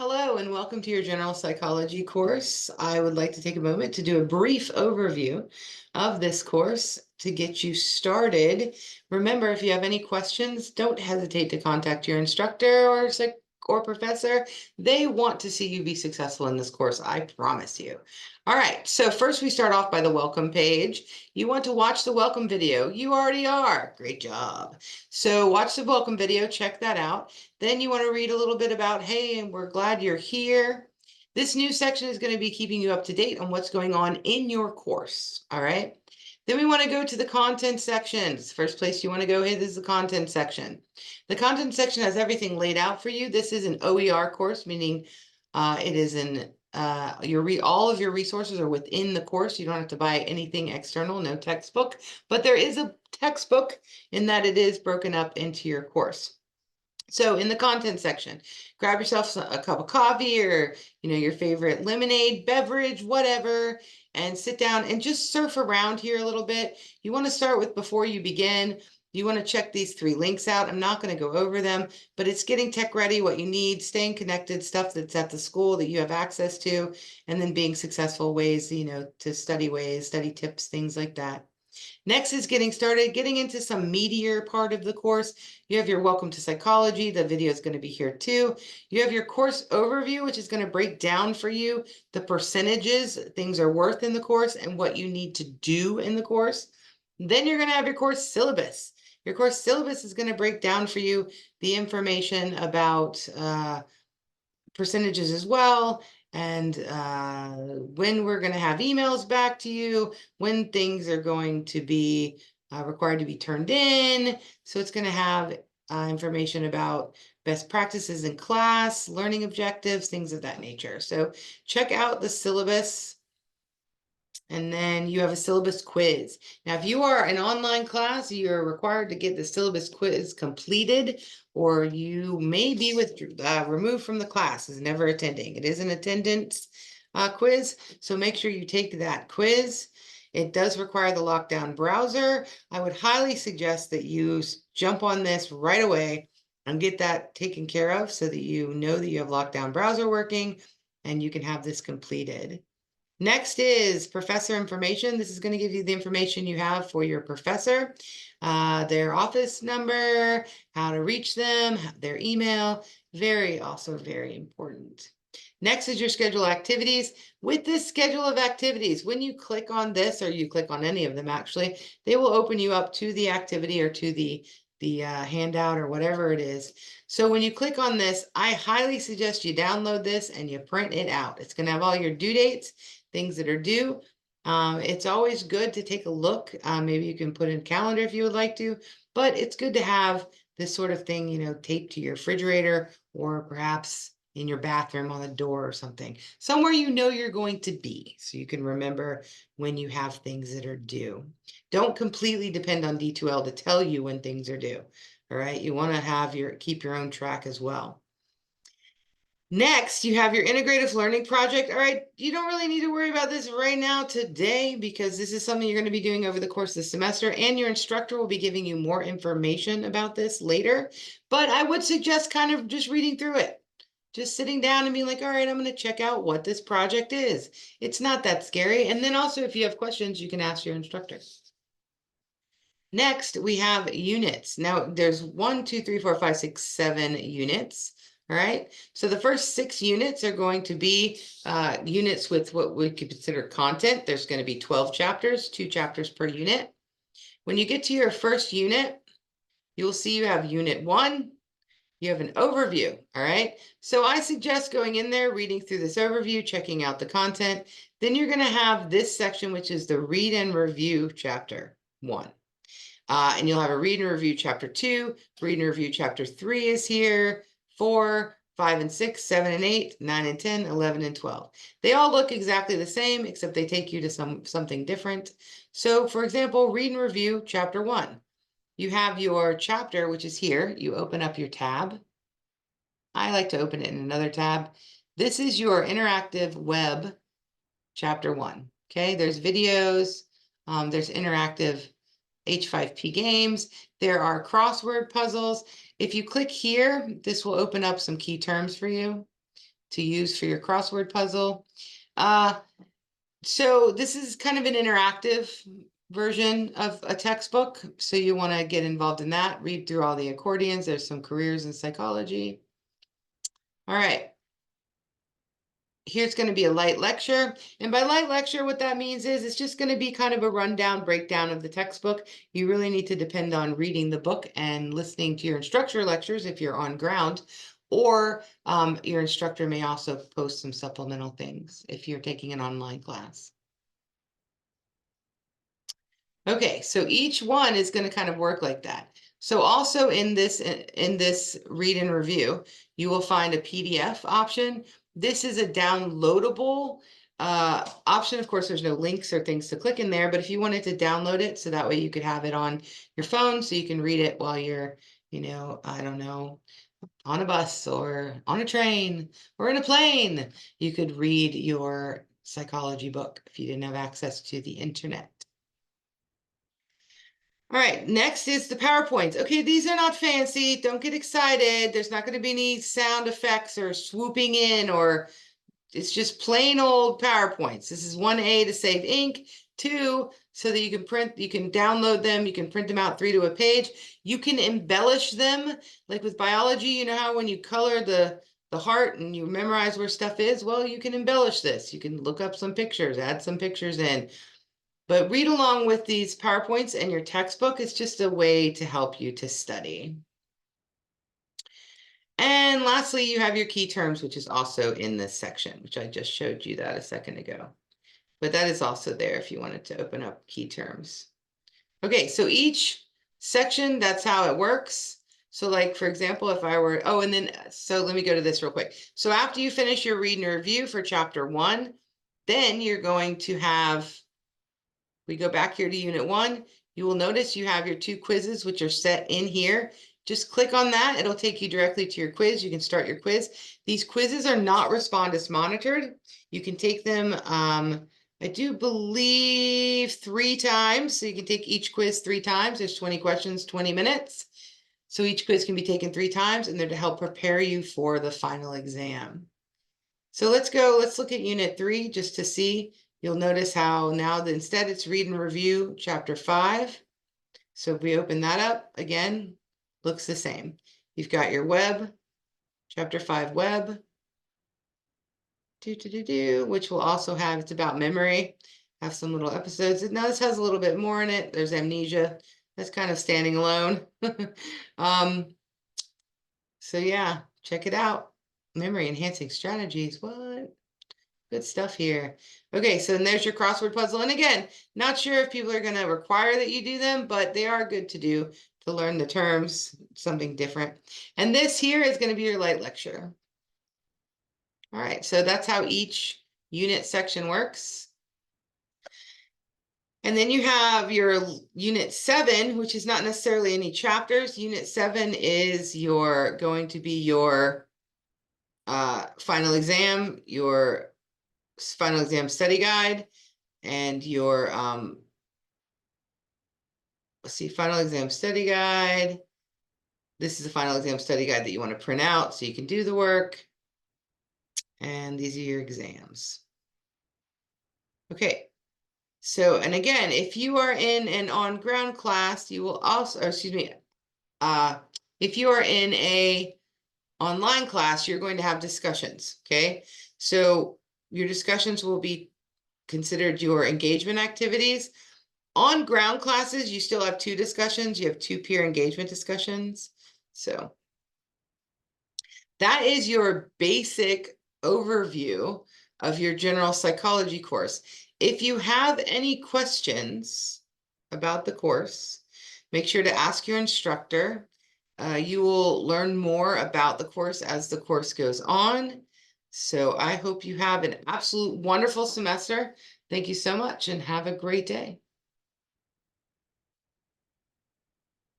Hello and welcome to your General Psychology course. I would like to take a moment to do a brief overview of this course to get you started. Remember, if you have any questions, don't hesitate to contact your instructor or professor. They want to see you be successful in this course, I promise you. All right, so first we start off by the welcome page. You want to watch the welcome video. You already are. Great job. So watch the welcome video, check that out. Then you want to read a little bit about, hey, and we're glad you're here. This new section is going to be keeping you up to date on what's going on in your course. All right. Then we want to go to the content section. First place you want to go here is the content section. The content section has everything laid out for you. This is an OER course, meaning it is an all of your resources are within the course. You don't have to buy anything external, no textbook, but there is a textbook in that it is broken up into your course. So in the content section, grab yourself a cup of coffee or, your favorite lemonade, beverage, whatever, and sit down and just surf around here a little bit. You want to start with before you begin. You want to check these 3 links out. I'm not going to go over them, but it's getting tech ready, what you need, staying connected, stuff that's at the school that you have access to, and then being successful ways, to study tips, things like that. Next is getting started, getting into some meatier part of the course. You have your Welcome to Psychology. The video is going to be here too. You have your course overview, which is going to break down for you the percentages things are worth in the course and what you need to do in the course. Then you're going to have your course syllabus. Your course syllabus is going to break down for you the information about percentages as well, and when we're going to have emails back to you, when things are going to be required to be turned in. So it's going to have information about best practices in class, learning objectives, things of that nature. So check out the syllabus. And then you have a syllabus quiz. Now, if you are an online class, you're required to get the syllabus quiz completed, or you may be removed from the class as never attending. It is an attendance quiz, so make sure you take that quiz. It does require the lockdown browser. I would highly suggest that you jump on this right away and get that taken care of so that you know that you have lockdown browser working and you can have this completed. Next is professor information. This is going to give you the information you have for your professor, their office number, how to reach them, their email, also very important. Next is your schedule activities. With this schedule of activities, when you click on this, or you click on any of them actually, they will open you up to the activity or to the handout or whatever it is. So when you click on this, I highly suggest you download this and you print it out. It's going to have all your due dates, things that are due. It's always good to take a look. Maybe you can put in a calendar if you would like to, but it's good to have this sort of thing, taped to your refrigerator or perhaps in your bathroom on the door or something, somewhere you're going to be, so you can remember when you have things that are due. Don't completely depend on D2L to tell you when things are due. All right, you want to keep your own track as well. Next, you have your integrative learning project. All right, you don't really need to worry about this right now today because this is something you're going to be doing over the course of the semester, and your instructor will be giving you more information about this later. But I would suggest kind of just reading through it, just sitting down and being like, all right, I'm going to check out what this project is. It's not that scary. And then also, if you have questions, you can ask your instructor. Next, we have units. Now, there's 1, 2, 3, 4, 5, 6, 7 units. All right. So the first 6 units are going to be units with what we could consider content. There's going to be 12 chapters, 2 chapters per unit. When you get to your first unit, you'll see you have unit 1. You have an overview. All right. So I suggest going in there, reading through this overview, checking out the content. Then you're going to have this section, which is the read and review chapter 1. And you'll have a read and review chapter 2, read and review chapter 3 is here, 4, 5 and 6, 7 and 8, 9 and 10, 11 and 12. They all look exactly the same, except they take you to something different. So for example, read and review chapter 1. You have your chapter, which is here. You open up your tab. I like to open it in another tab. This is your interactive web chapter 1. Okay, there's videos, there's interactive H5P games. There are crossword puzzles. If you click here, this will open up some key terms for you. to use for your crossword puzzle. So this is kind of an interactive version of a textbook. So you want to get involved in that, read through all the accordions. There's some careers in psychology. All right. Here's going to be a light lecture. And by light lecture, what that means is it's just going to be kind of a rundown, breakdown of the textbook. You really need to depend on reading the book and listening to your instructor lectures if you're on ground, or your instructor may also post some supplemental things if you're taking an online class. Okay, so each one is going to kind of work like that. So also in this read and review, you will find a PDF option. This is a downloadable option. Of course, there's no links or things to click in there, but if you wanted to download it, so that way you could have it on your phone so you can read it while you're, I don't know, on a bus or on a train or in a plane. You could read your psychology book if you didn't have access to the internet. All right, next is the PowerPoints. Okay, these are not fancy. Don't get excited. There's not going to be any sound effects or swooping in, or it's just plain old PowerPoints. This is 1A to save ink, 2 so that you can print, you can download them, you can print them out, 3 to a page. You can embellish them, like with biology, you know how when you color the heart and you memorize where stuff is? Well, you can embellish this. You can look up some pictures, add some pictures in. But read along with these PowerPoints and your textbook. It's just a way to help you to study. And lastly, you have your key terms, which is also in this section, which I just showed you that a second ago. But that is also there if you wanted to open up key terms. Okay, so each section, that's how it works. So like, for example, if I were, oh, and then, so let me go to this real quick. So after you finish your read and review for chapter 1, then you're going to have, we go back here to unit 1, you will notice you have your 2 quizzes, which are set in here. Just click on that. It'll take you directly to your quiz. You can start your quiz. These quizzes are not respondus monitored. You can take them, I do believe 3 times. So you can take each quiz 3 times. There's 20 questions, 20 minutes. So each quiz can be taken 3 times, and they're to help prepare you for the final exam. So let's look at unit 3 just to see. You'll notice how now that instead it's read and review chapter 5. So if we open that up again, looks the same. You've got your web, chapter 5 web, which will also have, it's about memory, have some little episodes. Now this has a little bit more in it. There's amnesia. That's kind of standing alone. So yeah, check it out. Memory enhancing strategies. What? Good stuff here. Okay, so there's your crossword puzzle. And again, not sure if people are going to require that you do them, but they are good to do to learn the terms, something different. And this here is going to be your light lecture. All right, so that's how each unit section works. And then you have your unit 7, which is not necessarily any chapters. Unit 7 is going to be your final exam, your final exam study guide, and your let's see, final exam study guide. This is a final exam study guide that you want to print out so you can do the work. And these are your exams. Okay. So, and again, if you are in an on-ground class, you will also, excuse me, if you are in a online class, you're going to have discussions, okay? So your discussions will be considered your engagement activities. On ground classes, you still have 2 discussions. You have 2 peer engagement discussions. So that is your basic overview of your general psychology course. If you have any questions about the course, make sure to ask your instructor. You will learn more about the course as the course goes on. So I hope you have an absolute wonderful semester. Thank you so much and have a great day.